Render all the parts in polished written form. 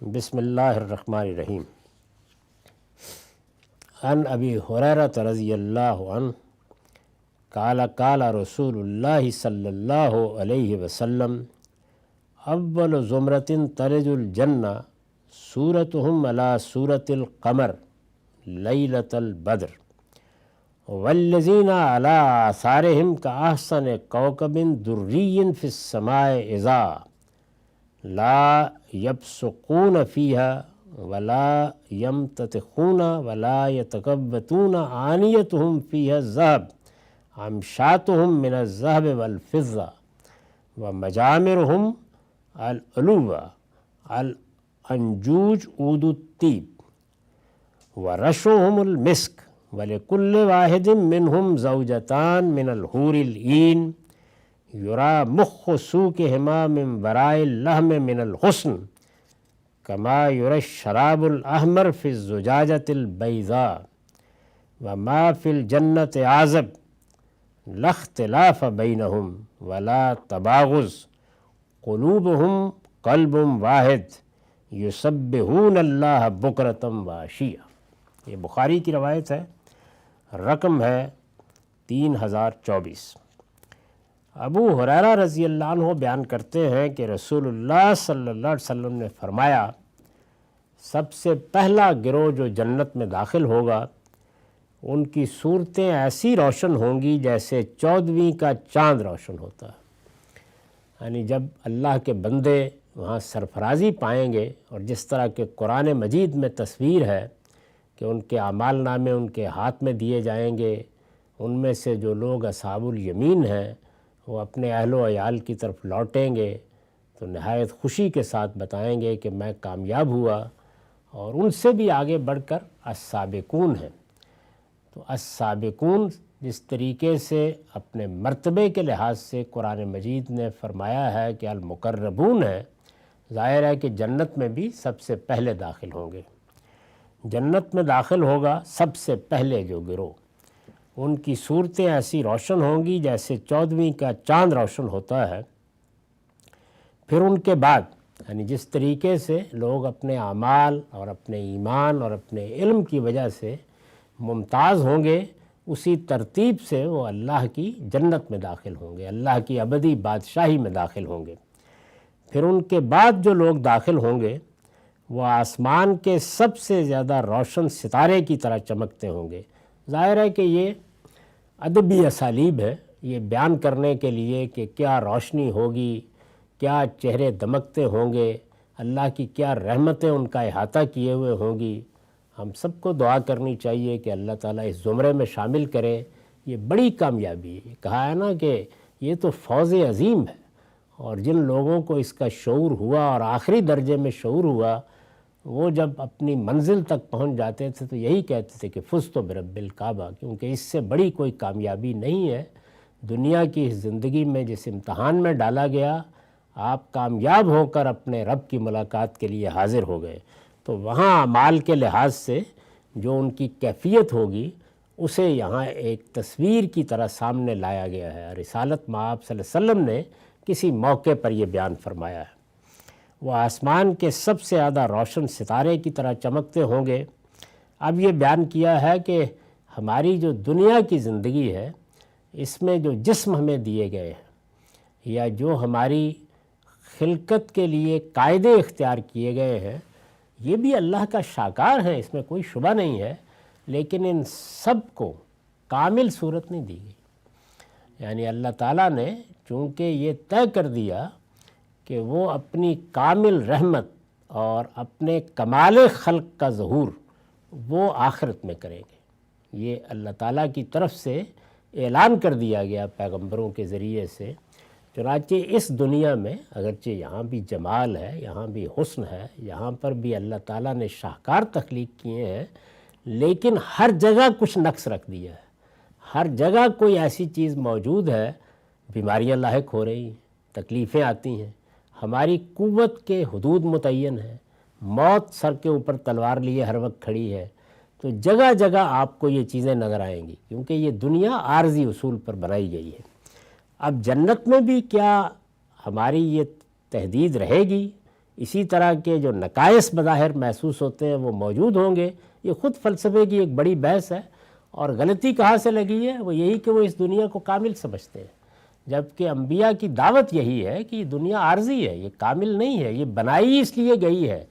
بسم اللہ الرحمن الرحیم۔ عن ابی ہریرہ رضی اللہ عنہ قال قال رسول اللہ صلی اللہ علیہ وسلم اول زمرۃ تلج الجنہ صورتہم علی صورت القمر لیلۃ البدر والذین علی آثارہم کاحسن کوکب دری فی السماء اذا لا یبصقون فیہا ولا یمتطخون ولا یتکبتون آنیتہم فیہا الذہب امشاتہم من الذہب والفضہ ومجامرہم العلوہ الانجوج عود الطیب ورشہم المسک ولکل واحد منہم زوجتان من الحور العین یرا مخ سوقہما من وراء اللحم من الحسن کما یرا الشراب الاحمر فی الزجاجۃ البیضاء وما فی الجنۃ اعظم لا اختلاف بینہم ولا تباغض قلوبہم قلب واحد یسبحون اللہ بکرۃ وعشیہ۔ یہ بخاری کی روایت ہے، رقم ہے 3024۔ ابو ہریرہ رضی اللہ عنہ بیان کرتے ہیں کہ رسول اللہ صلی اللہ علیہ وسلم نے فرمایا، سب سے پہلا گروہ جو جنت میں داخل ہوگا ان کی صورتیں ایسی روشن ہوں گی جیسے 14ویں کا چاند روشن ہوتا ہے۔ یعنی جب اللہ کے بندے وہاں سرفرازی پائیں گے، اور جس طرح کہ قرآن مجید میں تصویر ہے کہ ان کے اعمال نامے ان کے ہاتھ میں دیے جائیں گے، ان میں سے جو لوگ اصحاب الیمین ہیں وہ اپنے اہل و عیال کی طرف لوٹیں گے تو نہایت خوشی کے ساتھ بتائیں گے کہ میں کامیاب ہوا، اور ان سے بھی آگے بڑھ کر السابقون ہیں۔ تو السابقون جس طریقے سے اپنے مرتبے کے لحاظ سے قرآن مجید نے فرمایا ہے کہ المقربون ہے، ظاہر ہے کہ جنت میں بھی سب سے پہلے داخل ہوں گے۔ جنت میں داخل ہوگا سب سے پہلے جو گروہ، ان کی صورتیں ایسی روشن ہوں گی جیسے 14ویں کا چاند روشن ہوتا ہے۔ پھر ان کے بعد یعنی جس طریقے سے لوگ اپنے اعمال اور اپنے ایمان اور اپنے علم کی وجہ سے ممتاز ہوں گے، اسی ترتیب سے وہ اللہ کی جنت میں داخل ہوں گے، اللہ کی ابدی بادشاہی میں داخل ہوں گے۔ پھر ان کے بعد جو لوگ داخل ہوں گے وہ آسمان کے سب سے زیادہ روشن ستارے کی طرح چمکتے ہوں گے۔ ظاہر ہے کہ یہ ادبی اسالیب ہے، یہ بیان کرنے کے لیے کہ کیا روشنی ہوگی، کیا چہرے دمکتے ہوں گے، اللہ کی کیا رحمتیں ان کا احاطہ کیے ہوئے ہوں گی۔ ہم سب کو دعا کرنی چاہیے کہ اللہ تعالیٰ اس زمرے میں شامل کرے۔ یہ بڑی کامیابی ہے، کہا ہے نا کہ یہ تو فوز عظیم ہے، اور جن لوگوں کو اس کا شعور ہوا اور آخری درجے میں شعور ہوا، وہ جب اپنی منزل تک پہنچ جاتے تھے تو یہی کہتے تھے کہ فزت برب الکعبہ، کیونکہ اس سے بڑی کوئی کامیابی نہیں ہے۔ دنیا کی اس زندگی میں جس امتحان میں ڈالا گیا، آپ کامیاب ہو کر اپنے رب کی ملاقات کے لیے حاضر ہو گئے، تو وہاں اعمال کے لحاظ سے جو ان کی کیفیت ہوگی اسے یہاں ایک تصویر کی طرح سامنے لایا گیا ہے۔ رسالت مآب صلی اللہ علیہ وسلم نے کسی موقع پر یہ بیان فرمایا ہے۔ وہ آسمان کے سب سے زیادہ روشن ستارے کی طرح چمکتے ہوں گے۔ اب یہ بیان کیا ہے کہ ہماری جو دنیا کی زندگی ہے، اس میں جو جسم ہمیں دیے گئے ہیں یا جو ہماری خلقت کے لیے قاعدے اختیار کیے گئے ہیں، یہ بھی اللہ کا شاکار ہیں، اس میں کوئی شبہ نہیں ہے، لیکن ان سب کو کامل صورت نہیں دی گئی۔ یعنی اللہ تعالیٰ نے چونکہ یہ طے کر دیا کہ وہ اپنی کامل رحمت اور اپنے کمال خلق کا ظہور وہ آخرت میں کریں گے، یہ اللہ تعالیٰ کی طرف سے اعلان کر دیا گیا پیغمبروں کے ذریعے سے۔ چنانچہ اس دنیا میں اگرچہ یہاں بھی جمال ہے، یہاں بھی حسن ہے، یہاں پر بھی اللہ تعالیٰ نے شاہکار تخلیق کیے ہیں، لیکن ہر جگہ کچھ نقص رکھ دیا ہے۔ ہر جگہ کوئی ایسی چیز موجود ہے، بیماریاں لاحق ہو رہی ہیں، تکلیفیں آتی ہیں، ہماری قوت کے حدود متعین ہیں، موت سر کے اوپر تلوار لیے ہر وقت کھڑی ہے۔ تو جگہ جگہ آپ کو یہ چیزیں نظر آئیں گی، کیونکہ یہ دنیا عارضی اصول پر بنائی گئی ہے۔ اب جنت میں بھی کیا ہماری یہ تحدید رہے گی، اسی طرح کے جو نقائص بظاہر محسوس ہوتے ہیں وہ موجود ہوں گے۔ یہ خود فلسفے کی ایک بڑی بحث ہے، اور غلطی کہاں سے لگی ہے؟ وہ یہی کہ وہ اس دنیا کو کامل سمجھتے ہیں، جبکہ انبیاء کی دعوت یہی ہے کہ یہ دنیا عارضی ہے، یہ کامل نہیں ہے، یہ بنائی اس لیے گئی ہے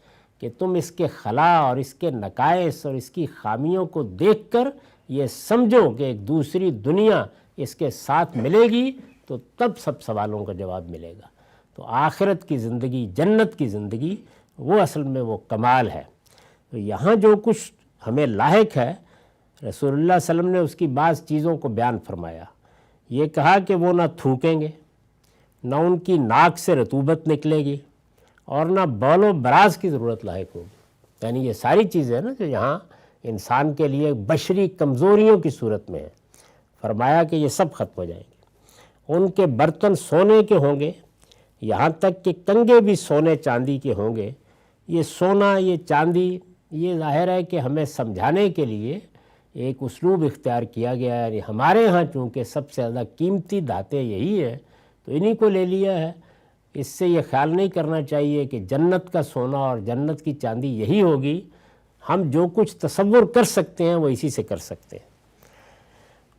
کہ تم اس کے خلا اور اس کے نقائص اور اس کی خامیوں کو دیکھ کر یہ سمجھو کہ ایک دوسری دنیا اس کے ساتھ ملے گی، تو تب سب سوالوں کا جواب ملے گا۔ تو آخرت کی زندگی، جنت کی زندگی، وہ اصل میں وہ کمال ہے۔ تو یہاں جو کچھ ہمیں لاحق ہے، رسول اللہ صلی اللہ علیہ وسلم نے اس کی بعض چیزوں کو بیان فرمایا۔ یہ کہا کہ وہ نہ تھوکیں گے، نہ ان کی ناک سے رطوبت نکلے گی، اور نہ بول و براز کی ضرورت لاحق ہوگی۔ یعنی یہ ساری چیزیں نا جو یہاں انسان کے لیے بشری کمزوریوں کی صورت میں ہے، فرمایا کہ یہ سب ختم ہو جائیں گے۔ ان کے برتن سونے کے ہوں گے، یہاں تک کہ کنگے بھی سونے چاندی کے ہوں گے۔ یہ سونا، یہ چاندی، یہ ظاہر ہے کہ ہمیں سمجھانے کے لیے ایک اسلوب اختیار کیا گیا ہے۔ یعنی ہمارے ہاں چونکہ سب سے زیادہ قیمتی دھاتیں یہی ہے تو انہی کو لے لیا ہے۔ اس سے یہ خیال نہیں کرنا چاہیے کہ جنت کا سونا اور جنت کی چاندی یہی ہوگی۔ ہم جو کچھ تصور کر سکتے ہیں وہ اسی سے کر سکتے ہیں۔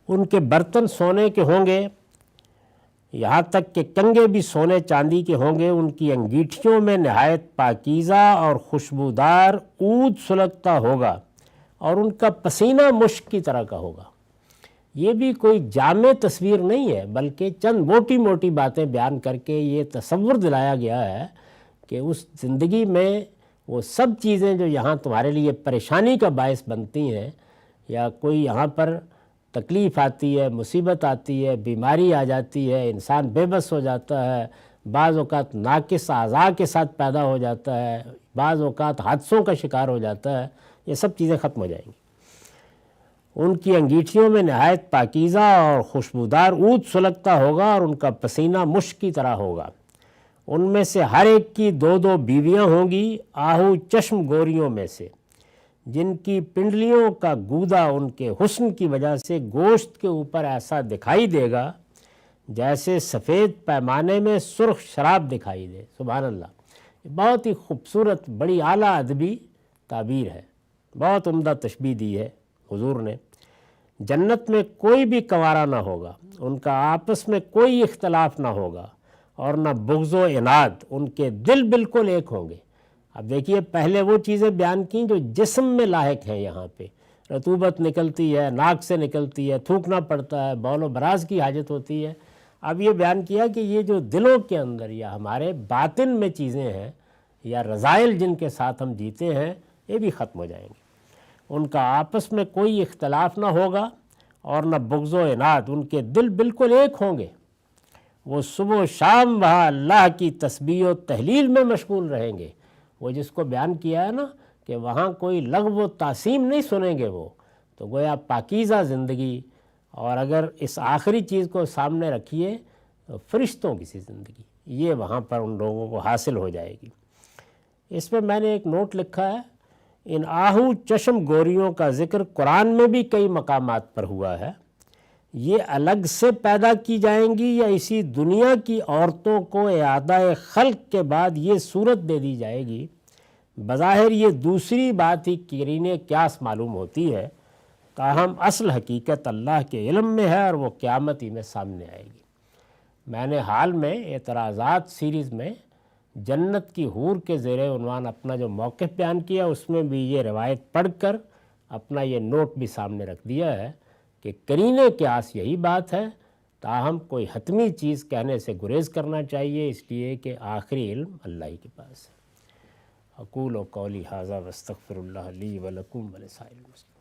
ان کے برتن سونے کے ہوں گے، یہاں تک کہ کنگے بھی سونے چاندی کے ہوں گے۔ ان کی انگیٹھیوں میں نہایت پاکیزہ اور خوشبودار عود سلگتا ہوگا، اور ان کا پسینہ مشک کی طرح کا ہوگا۔ یہ بھی کوئی جامع تصویر نہیں ہے، بلکہ چند موٹی موٹی باتیں بیان کر کے یہ تصور دلایا گیا ہے کہ اس زندگی میں وہ سب چیزیں جو یہاں تمہارے لیے پریشانی کا باعث بنتی ہیں، یا کوئی یہاں پر تکلیف آتی ہے، مصیبت آتی ہے، بیماری آ جاتی ہے، انسان بے بس ہو جاتا ہے، بعض اوقات ناقص اعضاء کے ساتھ پیدا ہو جاتا ہے، بعض اوقات حادثوں کا شکار ہو جاتا ہے، یہ سب چیزیں ختم ہو جائیں گی۔ ان کی انگیٹھیوں میں نہایت پاکیزہ اور خوشبودار عود سلگتا ہوگا، اور ان کا پسینہ مشک کی طرح ہوگا۔ ان میں سے ہر ایک کی دو دو بیویاں ہوں گی، آہو چشم گوریوں میں سے، جن کی پنڈلیوں کا گودا ان کے حسن کی وجہ سے گوشت کے اوپر ایسا دکھائی دے گا جیسے سفید پیمانے میں سرخ شراب دکھائی دے۔ سبحان اللہ، یہ بہت ہی خوبصورت، بڑی اعلیٰ ادبی تعبیر ہے، بہت عمدہ تشبیہ دی ہے حضور نے۔ جنت میں کوئی بھی کنوارا نہ ہوگا، ان کا آپس میں کوئی اختلاف نہ ہوگا، اور نہ بغض و عناد، ان کے دل بالکل ایک ہوں گے۔ اب دیکھیے، پہلے وہ چیزیں بیان کیں جو جسم میں لاحق ہیں، یہاں پہ رطوبت نکلتی ہے، ناک سے نکلتی ہے، تھوکنا پڑتا ہے، بول و براز کی حاجت ہوتی ہے۔ اب یہ بیان کیا کہ یہ جو دلوں کے اندر یا ہمارے باطن میں چیزیں ہیں، یا رذائل جن کے ساتھ ہم جیتے ہیں، یہ بھی ختم ہو جائیں گے۔ ان کا آپس میں کوئی اختلاف نہ ہوگا، اور نہ بغض و عناد، ان کے دل بالکل ایک ہوں گے۔ وہ صبح و شام وہاں اللہ کی تسبیح و تحلیل میں مشغول رہیں گے۔ وہ جس کو بیان کیا ہے نا کہ وہاں کوئی لغو و تعصیم نہیں سنیں گے وہ، تو گویا پاکیزہ زندگی۔ اور اگر اس آخری چیز کو سامنے رکھیے تو فرشتوں کی سی زندگی، یہ وہاں پر ان لوگوں کو حاصل ہو جائے گی۔ اس میں نے ایک نوٹ لکھا ہے، ان آہو چشم گوریوں کا ذکر قرآن میں بھی کئی مقامات پر ہوا ہے۔ یہ الگ سے پیدا کی جائیں گی یا اسی دنیا کی عورتوں کو اعادہ خلق کے بعد یہ صورت دے دی جائے گی؟ بظاہر یہ دوسری بات ہی قرینِ قیاس معلوم ہوتی ہے، تاہم اصل حقیقت اللہ کے علم میں ہے، اور وہ قیامت ہی میں سامنے آئے گی۔ میں نے حال میں اعتراضات سیریز میں جنت کی حور کے زیر عنوان اپنا جو موقف بیان کیا، اس میں بھی یہ روایت پڑھ کر اپنا یہ نوٹ بھی سامنے رکھ دیا ہے کہ قرینِ قیاس یہی بات ہے، تاہم کوئی حتمی چیز کہنے سے گریز کرنا چاہیے، اس لیے کہ آخری علم اللہ ہی کے پاس ہے۔ اقول قولی ھذا واستغفر اللہ لی ولکم ولسائر المسلمین۔